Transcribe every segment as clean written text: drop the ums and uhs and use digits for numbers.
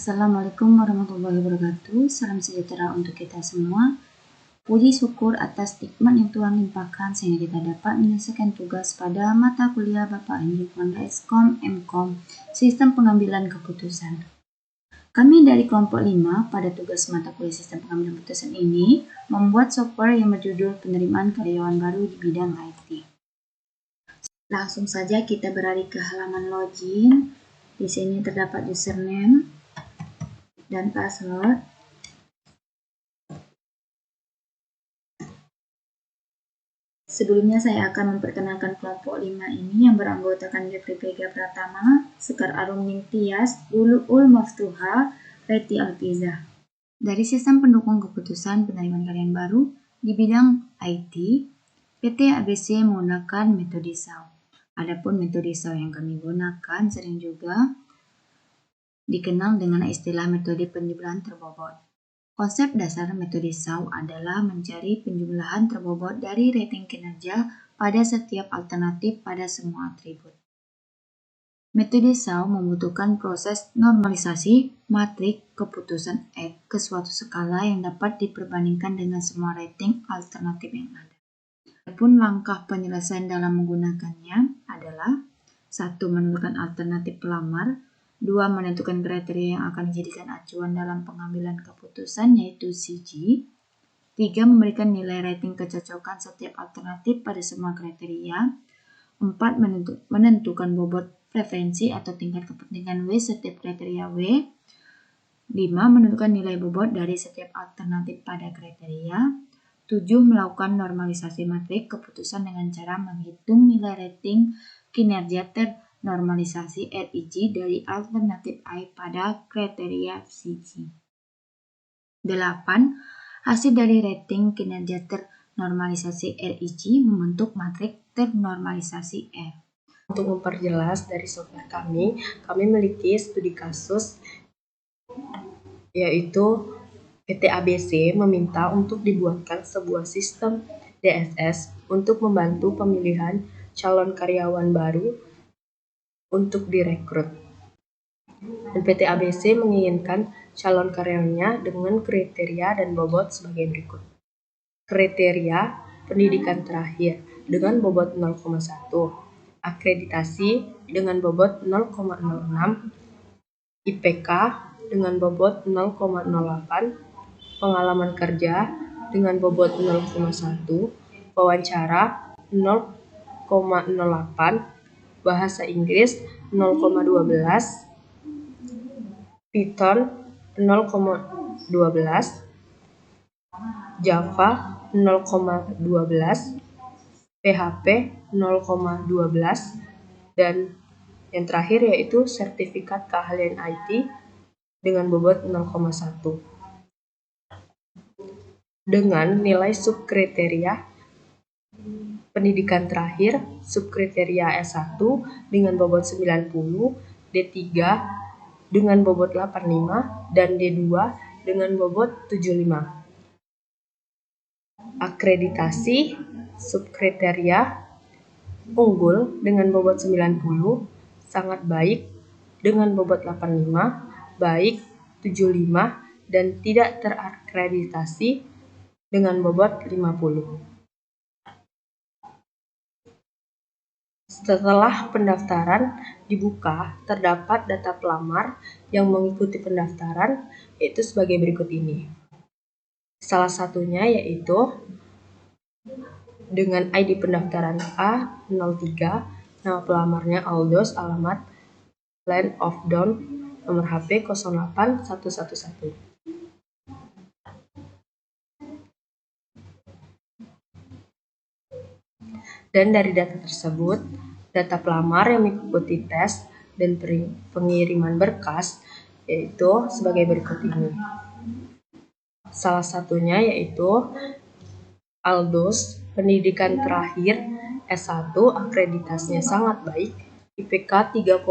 Assalamualaikum warahmatullahi wabarakatuh. Salam sejahtera untuk kita semua. Puji syukur atas nikmat yang Tuhan limpahkan sehingga kita dapat menyelesaikan tugas pada mata kuliah Bapak Anji Fonda Eskom MKom Sistem Pengambilan Keputusan. Kami dari kelompok 5 pada tugas mata kuliah Sistem Pengambilan Keputusan ini membuat software yang berjudul penerimaan karyawan baru di bidang IT. Langsung saja kita beralih ke halaman login. Di sini terdapat username dan password. Sebelumnya saya akan memperkenalkan kelompok 5 ini yang beranggotakan Jeffrey Vega Pratama, Sekar Arumning Tias, Luluul Maftuha, Reti Alpiza. Dari sistem pendukung keputusan penerimaan karyawan baru di bidang IT, PT ABC menggunakan metode SAW. Adapun metode SAW yang kami gunakan sering juga dikenal dengan istilah metode penjumlahan terbobot. Konsep dasar metode SAW adalah mencari penjumlahan terbobot dari rating kinerja pada setiap alternatif pada semua atribut. Metode SAW membutuhkan proses normalisasi matrik keputusan X ke suatu skala yang dapat diperbandingkan dengan semua rating alternatif yang ada. Adapun langkah penyelesaian dalam menggunakannya adalah 1. Menentukan alternatif pelamar, 2. Menentukan kriteria yang akan dijadikan acuan dalam pengambilan keputusan yaitu CG, 3. Memberikan nilai rating kecocokan setiap alternatif pada semua kriteria, 4. Menentukan bobot preferensi atau tingkat kepentingan W setiap kriteria W, 5. Menentukan nilai bobot dari setiap alternatif pada kriteria, 7. Melakukan normalisasi matrik keputusan dengan cara menghitung nilai rating kinerja ternormalisasi RIG dari alternatif I pada kriteria CG. 8. Hasil dari rating kinerja ternormalisasi RIG membentuk matrik ternormalisasi R. Untuk memperjelas dari software kami memiliki studi kasus yaitu PT ABC meminta untuk dibuatkan sebuah sistem DSS untuk membantu pemilihan calon karyawan baru untuk direkrut. Dan PT ABC menginginkan calon karyawannya dengan kriteria dan bobot sebagai berikut. Kriteria pendidikan terakhir dengan bobot 0,1, akreditasi dengan bobot 0,06, IPK dengan bobot 0,08, pengalaman kerja dengan bobot 0,1, wawancara 0,08, bahasa Inggris 0,12, Python 0,12, Java 0,12, PHP 0,12, dan yang terakhir yaitu sertifikat keahlian IT dengan bobot 0,1. Dengan nilai subkriteria pendidikan terakhir, subkriteria S1 dengan bobot 90, D3 dengan bobot 85, dan D2 dengan bobot 75. Akreditasi subkriteria unggul dengan bobot 90, sangat baik dengan bobot 85, baik 75, dan tidak terakreditasi dengan bobot 50. Setelah pendaftaran dibuka, terdapat data pelamar yang mengikuti pendaftaran yaitu sebagai berikut ini. Salah satunya yaitu dengan ID pendaftaran A03, nama pelamarnya Aldos, alamat Land of Down, nomor HP 08111. Dan dari data tersebut, data pelamar yang mengikuti tes dan pengiriman berkas yaitu sebagai berikut ini. Salah satunya yaitu Aldos, pendidikan terakhir S1, akreditasinya sangat baik, IPK 3,6,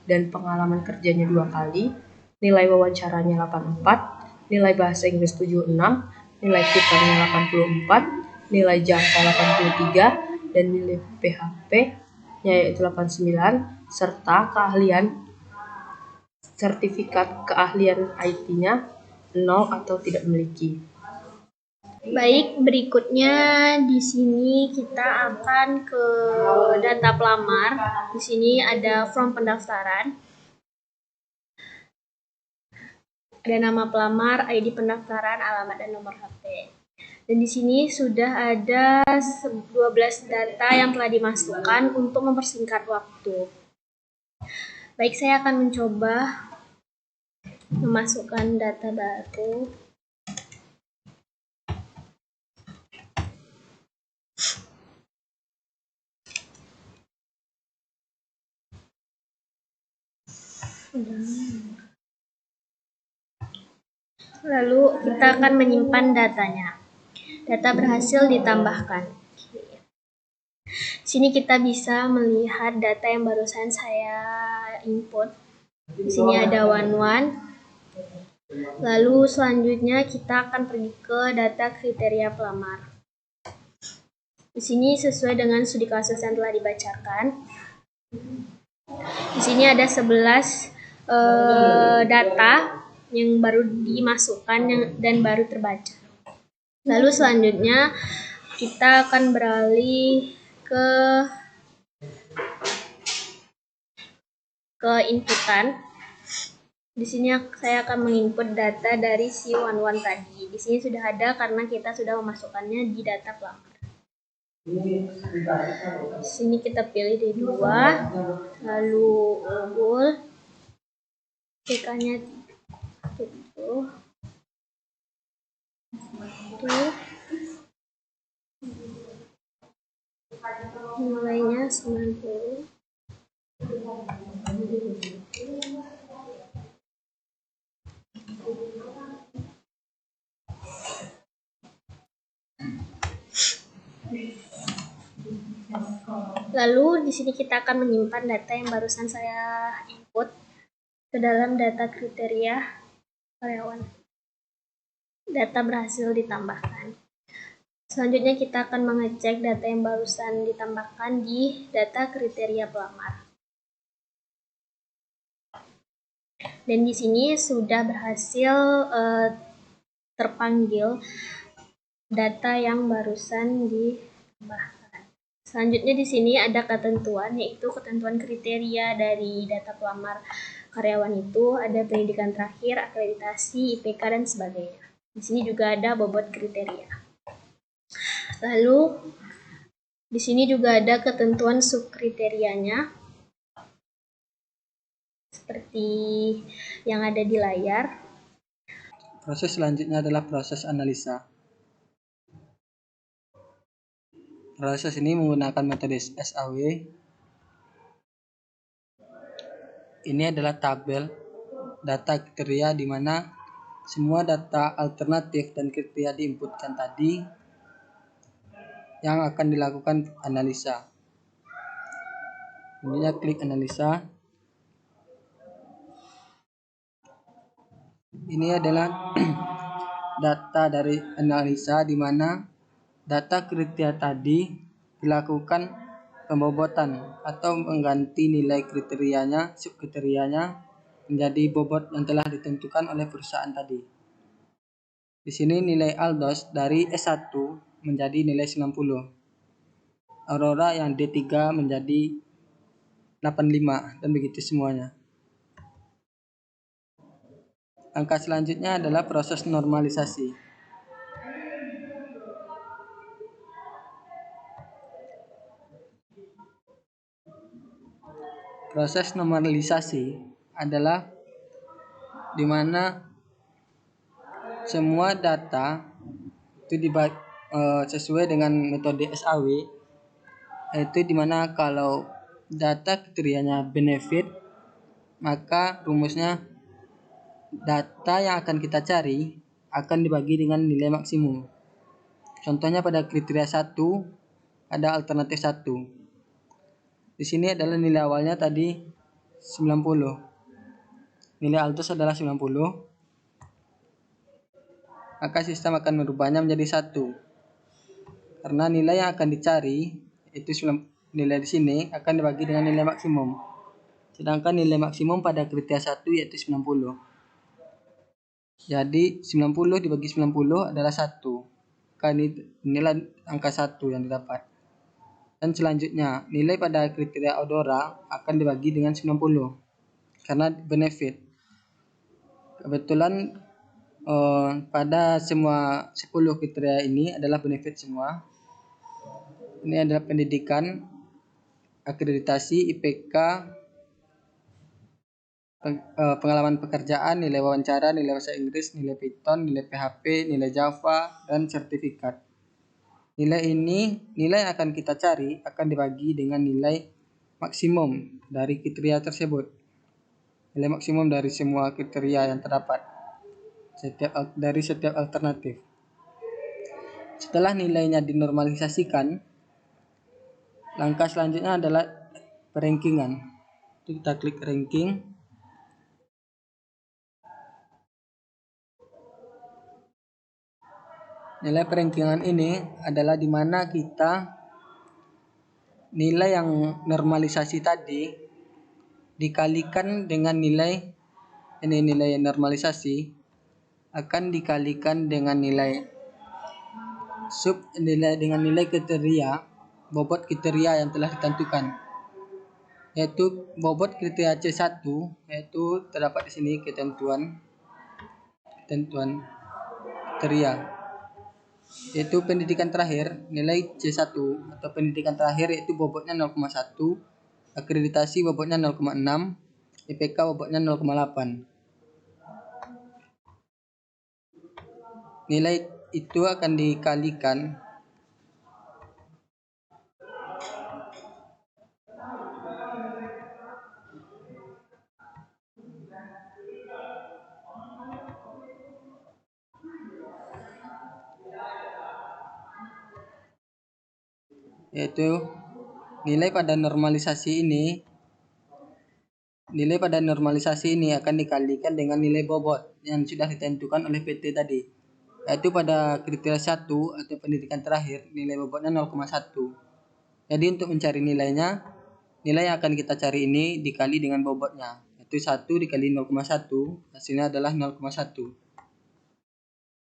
dan pengalaman kerjanya 2 kali, nilai wawancaranya 84, nilai bahasa Inggris 76, nilai Pythonnya 84, nilai Java 83, dan nilai PHP-nya yaitu 89, serta keahlian sertifikat keahlian IT-nya 0 atau tidak memiliki. Baik, berikutnya di sini kita akan ke data pelamar. Di sini ada form pendaftaran. Ada nama pelamar, ID pendaftaran, alamat dan nomor HP. Dan di sini sudah ada 12 data yang telah dimasukkan untuk mempersingkat waktu. Baik, saya akan mencoba memasukkan data baru. Lalu kita akan menyimpan datanya. Data berhasil ditambahkan. Di sini kita bisa melihat data yang barusan saya input. Di sini ada one. Lalu selanjutnya kita akan pergi ke data kriteria pelamar. Di sini sesuai dengan studi kasus yang telah dibacakan. Di sini ada 11 data yang baru dimasukkan dan baru terbaca. Lalu selanjutnya kita akan beralih ke inputan. Di sini saya akan menginput data dari si one tadi. Di sini sudah ada karena kita sudah memasukkannya di data pelamar. Di sini kita pilih D2, lalu unggul, TK-nya 7, nilainya 90. Lalu di sini kita akan menyimpan data yang barusan saya input ke dalam data kriteria karyawan. Data berhasil ditambahkan. Selanjutnya kita akan mengecek data yang barusan ditambahkan di data kriteria pelamar. Dan di sini sudah berhasil terpanggil data yang barusan ditambahkan. Selanjutnya di sini ada ketentuan, yaitu ketentuan kriteria dari data pelamar karyawan itu ada pendidikan terakhir, akreditasi, IPK dan sebagainya. Di sini juga ada bobot kriteria. Lalu di sini juga ada ketentuan subkriterianya seperti yang ada di layar. Proses selanjutnya adalah proses analisa. Proses ini menggunakan metode SAW. Ini adalah tabel data kriteria di mana semua data alternatif dan kriteria diinputkan tadi yang akan dilakukan analisa. Kemudian klik analisa. Ini adalah data dari analisa di mana data kriteria tadi dilakukan pembobotan atau mengganti nilai kriterianya, subkriterianya menjadi bobot yang telah ditentukan oleh perusahaan tadi. Di sini nilai Aldos dari S1 menjadi nilai 90. Aurora yang D3 menjadi 85 dan begitu semuanya. Langkah selanjutnya adalah proses normalisasi. Proses normalisasi adalah di mana semua data itu sesuai dengan metode SAW, yaitu di mana kalau data kriterianya benefit, maka rumusnya data yang akan kita cari akan dibagi dengan nilai maksimum. Contohnya pada kriteria 1 ada alternatif 1. Di sini adalah nilai awalnya tadi 90. Nilai Aldos adalah 90. Maka sistem akan merubahnya menjadi 1. Karena nilai yang akan dicari itu nilai di sini akan dibagi dengan nilai maksimum. Sedangkan nilai maksimum pada kriteria 1 yaitu 90. Jadi 90 dibagi 90 adalah 1. Kan inilah angka 1 yang didapat. Dan selanjutnya, nilai pada kriteria Aurora akan dibagi dengan 90 karena benefit. Kebetulan pada semua 10 kriteria ini adalah benefit semua. Ini adalah pendidikan, akreditasi, IPK, pengalaman pekerjaan, nilai wawancara, nilai bahasa Inggris, nilai Python, nilai PHP, nilai Java, dan sertifikat. Nilai yang akan kita cari akan dibagi dengan nilai maksimum dari kriteria tersebut. Nilai maksimum dari semua kriteria yang terdapat dari setiap alternatif. Setelah nilainya dinormalisasikan, langkah selanjutnya adalah perankingan. Kita klik ranking. Nilai perankingan ini adalah di mana kita nilai yang normalisasi tadi dikalikan dengan nilai normalisasi akan dikalikan dengan nilai dengan nilai kriteria bobot kriteria yang telah ditentukan, yaitu bobot kriteria C1 yaitu terdapat di sini ketentuan kriteria, yaitu pendidikan terakhir nilai C1 atau pendidikan terakhir yaitu bobotnya 0,1, akreditasi bobotnya 0,6, IPK bobotnya 0,8. Nilai itu akan dikalikan yaitu nilai pada normalisasi ini akan dikalikan dengan nilai bobot yang sudah ditentukan oleh PT tadi, yaitu pada kriteria 1 atau pendidikan terakhir nilai bobotnya 0,1. Jadi untuk mencari nilai yang akan kita cari ini dikali dengan bobotnya, yaitu 1 dikali 0,1 hasilnya adalah 0,1.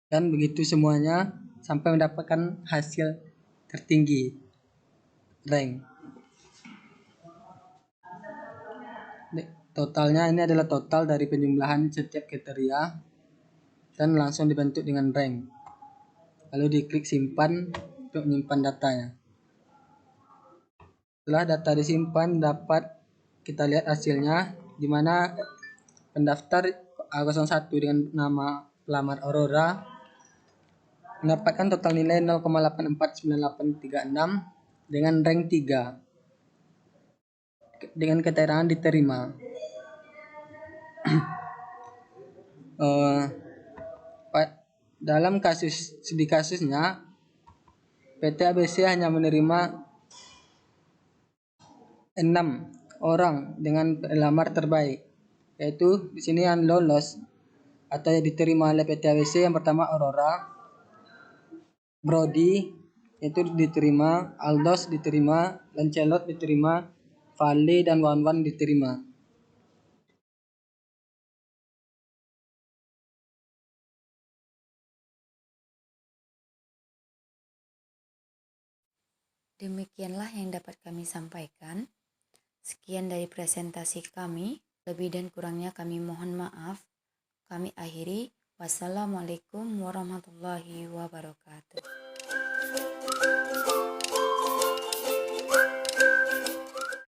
Dan begitu semuanya sampai mendapatkan hasil tertinggi rank. Totalnya ini adalah total dari penjumlahan setiap kriteria dan langsung dibentuk dengan rank. Lalu diklik simpan untuk menyimpan datanya. Setelah data disimpan dapat kita lihat hasilnya, di mana pendaftar A01 dengan nama pelamar Aurora mendapatkan total nilai 0,849836 dengan rank 3 dengan keterangan diterima. Dalam kasusnya PT ABC hanya menerima 6 orang dengan pelamar terbaik, yaitu di sini yang lolos atau yang diterima oleh PT ABC yang pertama Aurora, Brody itu diterima, Aldos diterima, Lancelot diterima, Vale dan Wan diterima. Demikianlah yang dapat kami sampaikan. Sekian dari presentasi kami. Lebih dan kurangnya kami mohon maaf. Kami akhiri. Wassalamualaikum warahmatullahi wabarakatuh.